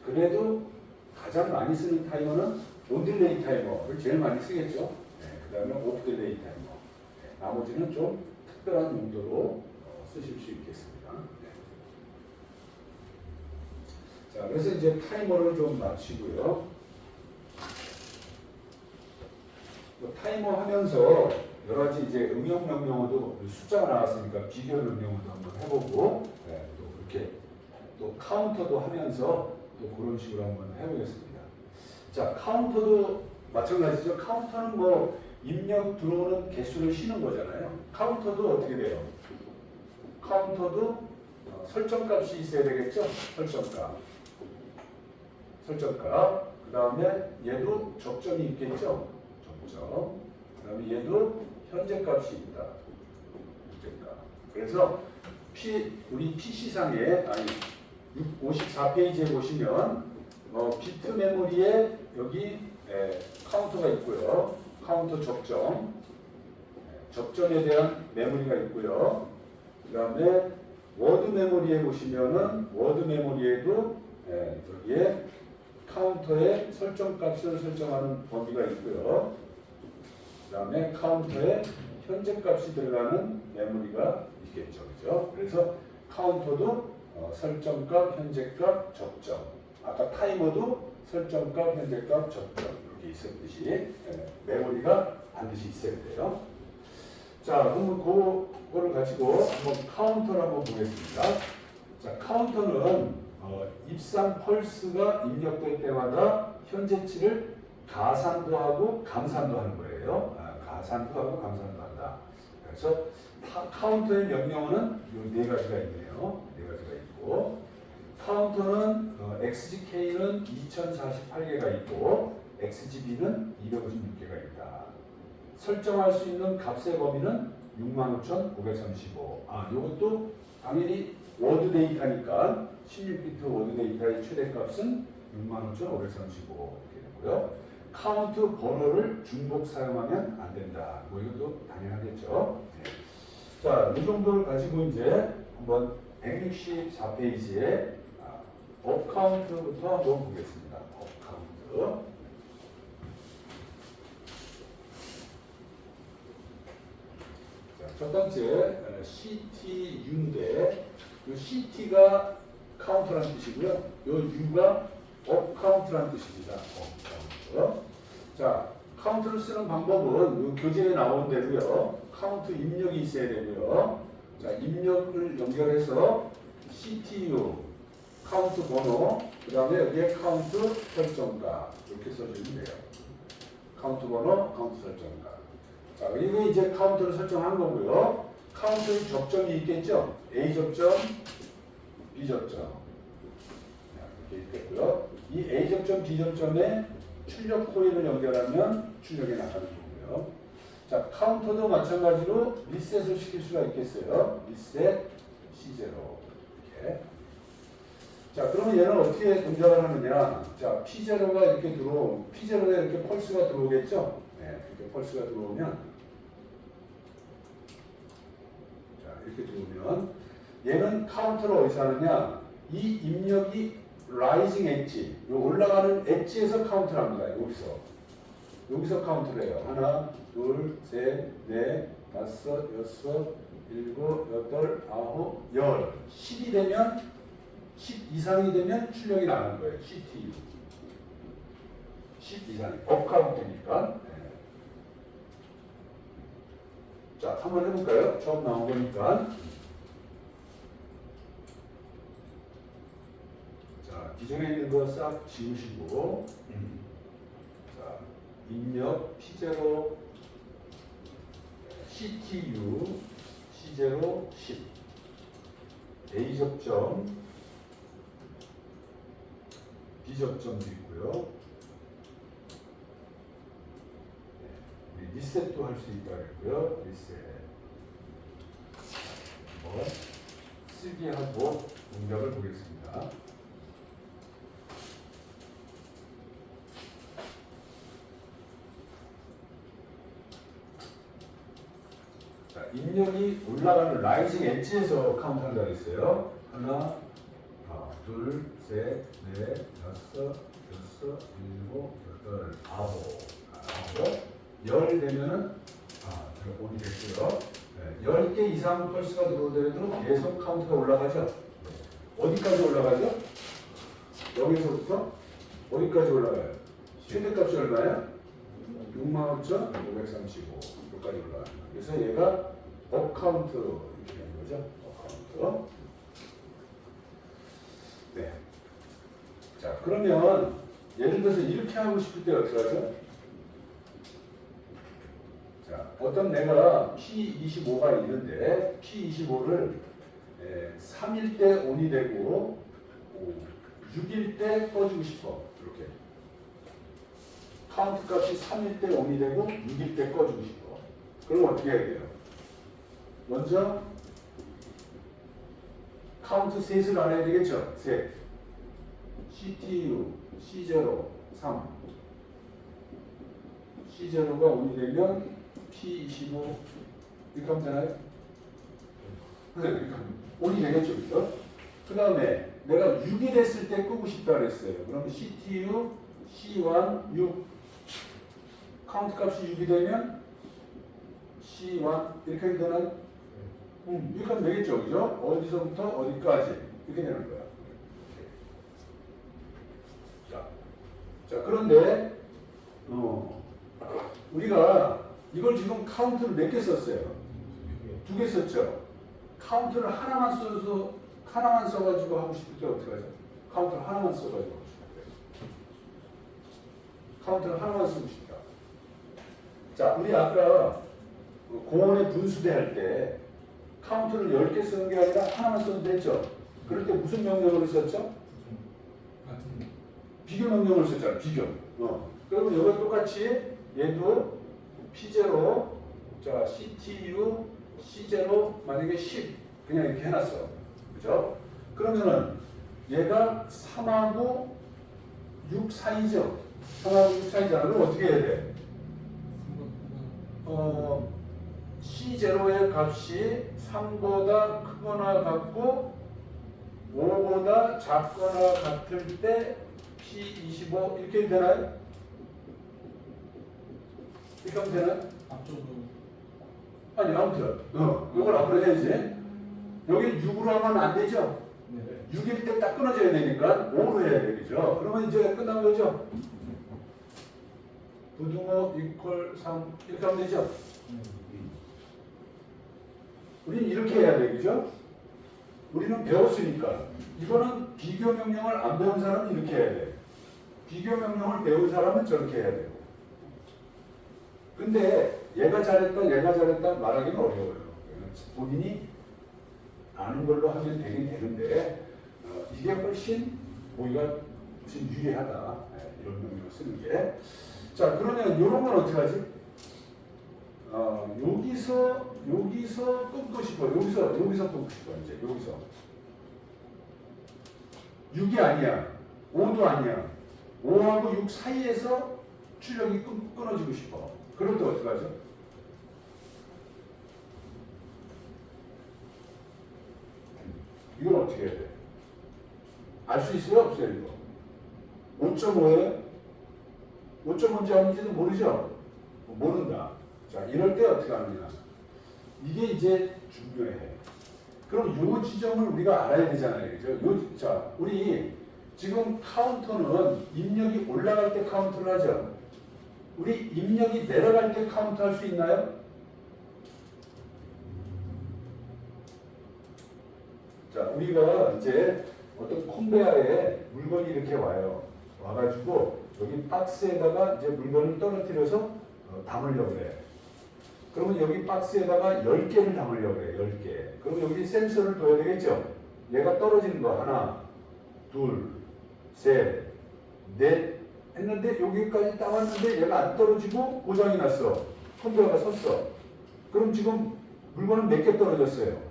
[SPEAKER 1] 그래도 가장 많이 쓰는 타이머는 온딜레이 타이머를 제일 많이 쓰겠죠. 그 다음에 오프 딜레이 타이머. 나머지는 좀 특별한 용도로 쓰실 수 있겠습니다. 자, 그래서 이제 타이머를 좀 마치고요. 타이머 하면서 여러 가지 이제 응용 명령어도 숫자가 나왔으니까 비교 명령어도 한번 해보고, 또 이렇게 또 카운터도 하면서 또 그런 식으로 한번 해보겠습니다. 자, 카운터도 마찬가지죠. 카운터는 뭐 입력 들어오는 개수를 쉬는 거잖아요. 카운터도 어떻게 돼요? 카운터도 설정값이 있어야 되겠죠? 설정값. 설정값. 그 다음에 얘도 접점이 있겠죠? 접점. 그 다음에 얘도 현재값이 있다. 현재값. 그래서 우리 PC상에, 아니, 54페이지에 보시면, 비트 메모리에 여기 카운터가 있고요. 카운터 접점. 접점에 대한 메모리가 있고요. 그 다음에 워드 메모리에 보시면은, 워드 메모리에도 여기에 카운터의 설정값을 설정하는 범위가 있고요. 그 다음에 카운터에 현재값이 들어가는 메모리가 있겠죠. 그죠? 그래서 카운터도 설정값, 현재값, 접점. 아까 타이머도 설정값, 현재값, 접점. 이렇게 있었듯이 메모리가 반드시 있어야 돼요. 자, 그러면 그거를 가지고 한번 카운터를 한번 보겠습니다. 자, 카운터는 입상 펄스가 입력될 때마다 현재치를 가산도 하고 감산도 하는 거예요. 가산도 하고 감산도 한다. 그래서 카운터의 명령어는 이 네 가지가 있네요. 네 가지가 있고, 카운터는 XGK는 2048개가 있고 XGB는 256개가 있다. 설정할 수 있는 값의 범위는 65,535. 이것도 당연히 워드 데이터니까 16비트 워드 데이터의 최대값은 65,535 이렇게 되고요. 카운트 번호를 중복 사용하면 안 된다. 이것도 당연하겠죠. 네. 자, 이 정도를 가지고 이제 한번 164페이지에 업 카운트부터 한번 보겠습니다. 업 카운트. 자, 첫 번째 CTU인데 이 CT가 카운트라는 뜻이고요. 이 U가 업 카운트라는 뜻입니다. 업 카운트. 자, 카운트를 쓰는 방법은 이 교재에 나온 대로요. 카운트 입력이 있어야 되고요. 자, 입력을 연결해서 CTU 카운트 번호, 그 다음에 여기에 카운트 설정값 이렇게 써주면 돼요. 카운트 번호, 카운트 설정값. 자, 그리고 이제 카운트를 설정한 거고요. 카운트의 접점이 있겠죠? A 접점, B 접점. 이렇게 있겠고요. 이 A 접점, B 접점에 출력 코일을 연결하면 출력이 나가는 거고요. 자, 카운터도 마찬가지로 리셋을 시킬 수가 있겠어요. 리셋 C0 이렇게. 자, 그러면 얘는 어떻게 동작을 하느냐? 자, P0가 이렇게 P0에 이렇게 펄스가 들어오겠죠? 네, 이렇게 펄스가 들어오면, 자, 이렇게 들어오면, 얘는 카운터를 어디서 하느냐? 이 입력이 라이징 엣지, 올라가는 엣지에서 카운트를 합니다. 여기서 카운트를 해요. 하나, 둘, 셋, 넷, 다섯, 여섯, 일곱, 여덟, 아홉, 열. 10이 되면 10 이상이 되면 출력이 나는 거예요. CTU. 10 이상이. 업 카운트니까. 네. 자, 한번 해볼까요? 처음 나온 거니까. 자, 기존에 있는 거 싹 지우시고. 자, 입력 P0 CTU C0 10 A 접점 B 접점도 있고요. 네, 리셋도 할 수 있다고요. 리셋. 한번 쓰기 하고 동작을 보겠습니다. 자, 입력이 올라가는 라이징 엣지에서 카운트한다고 했어요. 하나, 둘, 셋, 넷, 다섯, 여섯, 일곱, 여덟, 아홉, 열 되면은 들어오게 됐고요. 네, 10개 이상 펄스가 들어오더라도 계속 카운트가 올라가죠. 어디까지 올라가죠? 여기서부터 어디까지 올라가요? 최대값이 얼마야? 65,535 여기까지 올라가요. 그래서 얘가 업 카운트 이렇게 되는 거죠. 업 카운트. 네. 자, 그러면 예를 들어서 이렇게 하고 싶을 때 어떻게 하죠? 자, 어떤 내가 P25가 있는데 P25를 3일 때 온이 되고 6일 때 꺼주고 싶어. 이렇게. 카운트 값이 3일 때 ON이 되고 6일 때 꺼주고 싶어. 그럼 어떻게 해야 돼요? 먼저 카운트 셋을 알아야 되겠죠? 셋. CTU, C0, 3. C0가 ON이 되면 P25 이렇게 하면 되나요? 네, ON이 되겠죠, 그죠? 그 다음에 내가 6이 됐을 때 끄고 싶다 그랬어요. 그럼 CTU, C1, 6. 카운트 값이 6이 되면 C1 이렇게 하면 되나요? 이렇게 하면 되겠죠, 그죠? 어디서부터 어디까지 이렇게 되는 거야. 자, 그런데 우리가 이걸 지금 카운트를 몇 개 썼어요? 2개 썼죠. 카운트를 하나만 써가지고 하고 싶을 때 어떻게 하죠? 카운트를 하나만 써가지고 하고 싶을 때. 카운트를 하나만 쓰고 싶다. 자, 우리 아까 공원의 분수대 할 때 카운트를 10개 쓰는 게 아니라 하나만 써도 됐죠? 그럴 때 무슨 명령어를 썼죠? 비교 명령어를 썼잖아. 비교. 그러면 이거 똑같이 얘도 P0, 자, CTU, C0 만약에 10 그냥 이렇게 해놨어. 그죠? 그러면은 얘가 3하고 6 사이죠? 3하고 6 사이잖아. 그럼 어떻게 해야 돼? C0의 값이 3보다 크거나 같고 5보다 작거나 같을 때 P25 이렇게 되나요? 이렇게 하면 되나요?
[SPEAKER 2] 앞쪽으로.
[SPEAKER 1] 아니 아무튼 이걸 앞으로 해야지. 여기 6으로 하면 안 되죠?
[SPEAKER 2] 네.
[SPEAKER 1] 6일 때 딱 끊어져야 되니까 5로 해야 되겠죠? 그러면 이제 끝난 거죠? 부등호 이퀄 3 이렇게 하면 되죠? 우리는 이렇게 해야 되겠죠? 우리는 배웠으니까. 이거는 비교 명령을 안 배운 사람은 이렇게 해야 돼. 비교 명령을 배운 사람은 저렇게 해야 돼요. 근데 얘가 잘했다 말하기는 어려워요. 본인이 아는 걸로 하면 되긴 되는데 이게 훨씬 보기가 훨씬 유리하다. 이런 명령을 쓰는 게. 자, 그러면 이런 건 어떻게 하지? 여기서 끊고 싶어. 여기서 끊고 싶어. 이제 여기서 6이 아니야. 5도 아니야. 5하고 6 사이에서 출력이 끊어지고 싶어. 그럴 때 어떻게 하죠? 이건 어떻게 해야 돼? 알 수 있어요? 없어요? 이거 5.5예요? 5.5인지 아닌지도 모르죠? 모른다. 자, 이럴 때 어떻게 하느냐? 이게 이제 중요해. 그럼 요 지점을 우리가 알아야 되잖아요. 그죠? 자, 우리 지금 카운터는 입력이 올라갈 때 카운트를 하죠. 우리 입력이 내려갈 때 카운트 할 수 있나요? 자, 우리가 이제 어떤 컨베야에 물건이 이렇게 와요. 와가지고 여기 박스에다가 이제 물건을 떨어뜨려서 담으려고 그래. 그러면 여기 박스에다가 10개를 담으려고 그래. 10개. 그럼 여기 센서를 둬야 되겠죠? 얘가 떨어지는 거 하나, 둘, 셋, 넷 했는데 여기까지 따왔는데 얘가 안 떨어지고 고장이 났어. 컨베야가 섰어. 그럼 지금 물건은 몇 개 떨어졌어요?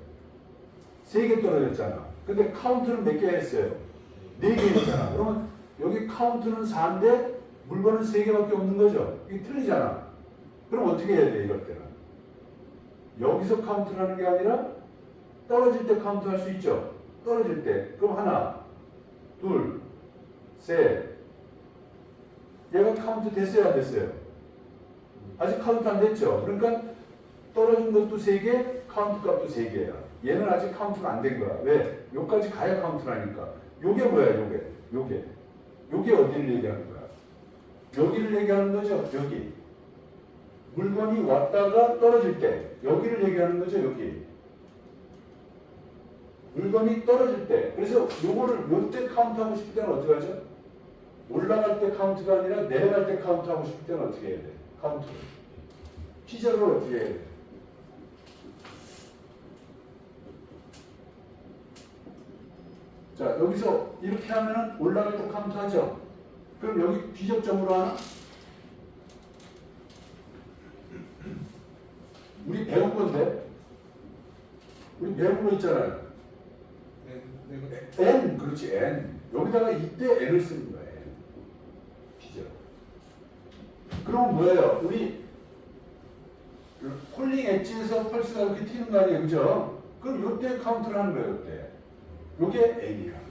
[SPEAKER 1] 3개 떨어졌잖아. 근데 카운트는 몇 개 했어요? 4개 했잖아. 그러면 여기 카운트는 4인데 물건은 3개밖에 없는 거죠. 이게 틀리잖아. 그럼 어떻게 해야 돼, 이럴 때는? 여기서 카운트를 하는 게 아니라 떨어질 때 카운트 할 수 있죠. 떨어질 때. 그럼 하나, 둘, 셋. 얘가 카운트 됐어요, 안 됐어요? 아직 카운트 안 됐죠. 그러니까 떨어진 것도 3개, 카운트 값도 3개야. 얘는 아직 카운트가 안 된 거야. 왜? 여기까지 가야 카운트를 하니까. 요게 뭐야, 요게. 요게 어디를 얘기하는 거야? 여기를 얘기하는 거죠, 여기. 물건이 왔다가 떨어질 때, 여기를 얘기하는 거죠, 여기. 물건이 떨어질 때. 그래서 요거를 요때 카운트하고 싶을 때는 어떻게 하죠? 올라갈 때 카운트가 아니라 내려갈 때 카운트하고 싶을 때는 어떻게 해야 돼? 카운트를. P0를 어떻게 해야 돼? 자, 여기서 이렇게 하면은 올라갈 때 카운트 하죠? 그럼 여기 비접점으로 하나? 우리 배운 건데. 우리 배운 거 있잖아요. N, 그렇지, N. 여기다가 이때 N을 쓰는 거예요. N. 비접. 그럼 뭐예요? 우리 폴링 엣지에서 펄스가 이렇게 튀는 거 아니에요? 그죠? 그럼 요때 카운트를 하는 거예요, 요때. 요게 N이야.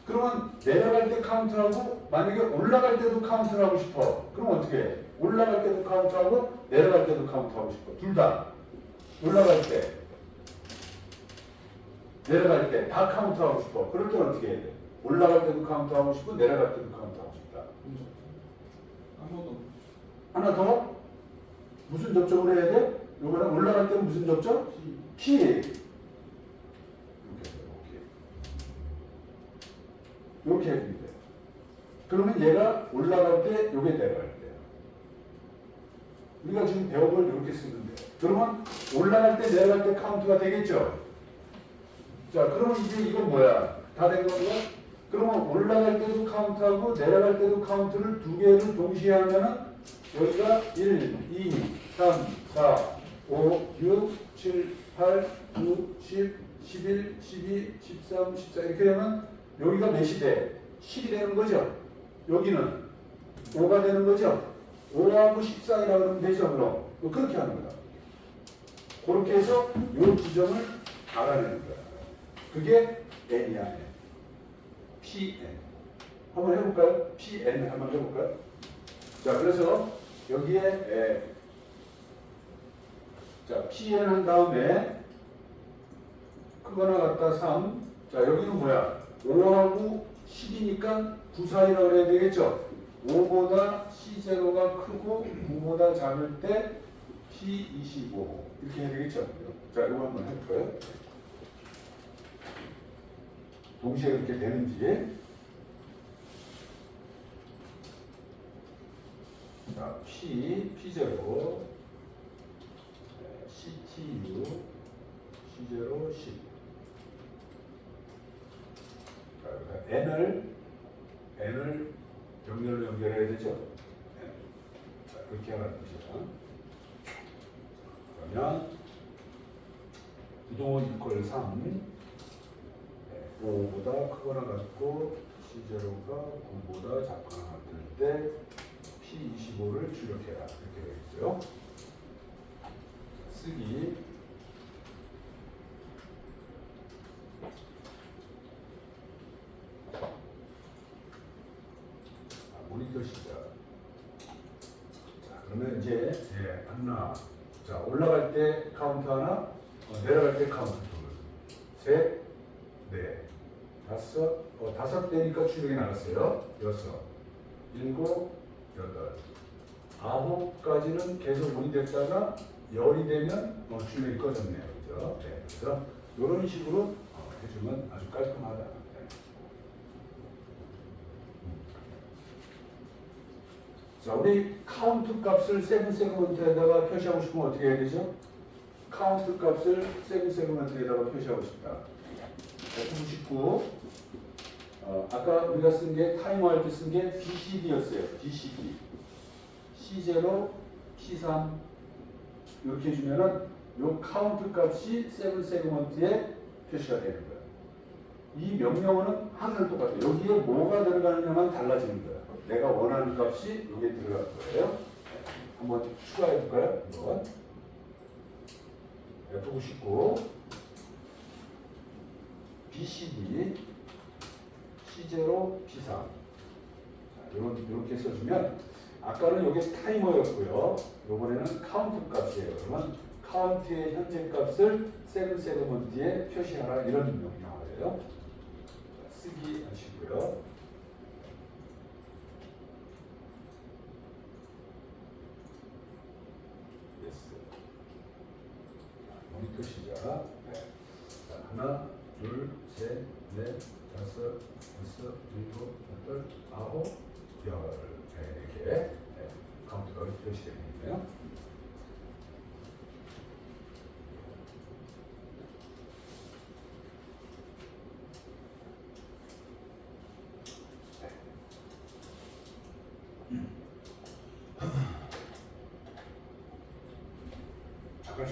[SPEAKER 1] 그러면 내려갈 때 카운트하고 만약에 올라갈 때도 카운트를 하고 싶어. 그럼 어떻게 해? 올라갈 때도 카운트하고 내려갈 때도 카운트하고 싶어. 둘 다. 올라갈 때, 내려갈 때 다 카운트하고 싶어. 그럴 때는 어떻게 해야 돼? 올라갈 때도 카운트하고 싶고 내려갈 때도 카운트하고 싶다. 하나 더? 무슨 접점을 해야 돼? 요번에 올라갈 때는 무슨 접점? P. 이렇게 해주면 돼요. 그러면 얘가 올라갈 때, 요게 내려갈 때요. 우리가 지금 배운 걸 이렇게 쓰면 돼요. 그러면 올라갈 때, 내려갈 때 카운트가 되겠죠? 자, 그러면 이제 이건 뭐야? 다 된 건가? 그러면 올라갈 때도 카운트하고 내려갈 때도 카운트를 두 개를 동시에 하면은 여기가 1, 2, 3, 4, 5, 6, 7, 8, 9, 10, 11, 12, 13, 14 이렇게 되면 여기가 몇이 돼? 10이 되는 거죠? 여기는 5가 되는 거죠? 5하고 14이라고 그러면 되죠? 그럼 그렇게 하는 거다. 그렇게 해서 이 지점을 알아내는 거야. 그게 N이야. N. PN. 한번 해볼까요? PN 한번 해볼까요? 자, 그래서 여기에 자, PN 한 다음에 크거나 같다 3. 자, 여기는 뭐야? 5하고 10이니까 9 사이라고 그래야 되겠죠? 5보다 C0가 크고 9보다 작을 때 P25 이렇게 해야 되겠죠? 자, 이거 한번 해볼까요? 동시에 이렇게 되는지. 자, P0 CTU C0 10 N을 병렬로 연결해야 되죠. 자, 이렇게 하는 뜻이야. 그러면 부동원 이퀄 3, 5보다 크거나 같고 C0가 9보다 작거나 같을 때 P25를 출력해라. 이렇게 되겠어요. 쓰기. 모니터 시작. 자, 그러면 이제 하나, 자 올라갈 때 카운트 하나, 내려갈 때 카운트 둘, 셋, 넷, 다섯, 다섯 대니까 출력이 나갔어요. 여섯, 일곱, 여덟, 아홉까지는 계속 온이 됐다가 열이 되면 출력이 꺼졌네요, 그죠? 네, 그래서 이런 식으로 해주면 아주 깔끔하다. 자, 우리 카운트 값을 세븐 세그먼트에다가 표시하고 싶으면 어떻게 해야 되죠? 카운트 값을 세븐 세그먼트에다가 표시하고 싶다. 99. 아까 우리가 쓴 게 타이머 할 때 쓴 게 DCD였어요. DCD. C0, C3 이렇게 해주면은 요 카운트 값이 세븐 세그먼트에 표시가 되는 거예요. 이 명령어는 항상 똑같아요. 여기에 뭐가 들어가느냐만 달라지는 거예요. 내가 원하는 값이 여기에 들어갈 거예요. 한번 추가해 볼까요? 한번. F99 BCD C0 P3 이렇게 써주면 아까는 이게 타이머였고요. 이번에는 카운트 값이에요. 그러면 카운트의 현재 값을 세븐 세그먼트에 표시하라 이런 명령어예요. 쓰기 하시고요. 모니터 시작. 네. 하나, 둘, 셋, 넷, 다섯, 일곱, 여덟, 아홉, 열. 네, 이렇게 카운트가 표시되겠네요.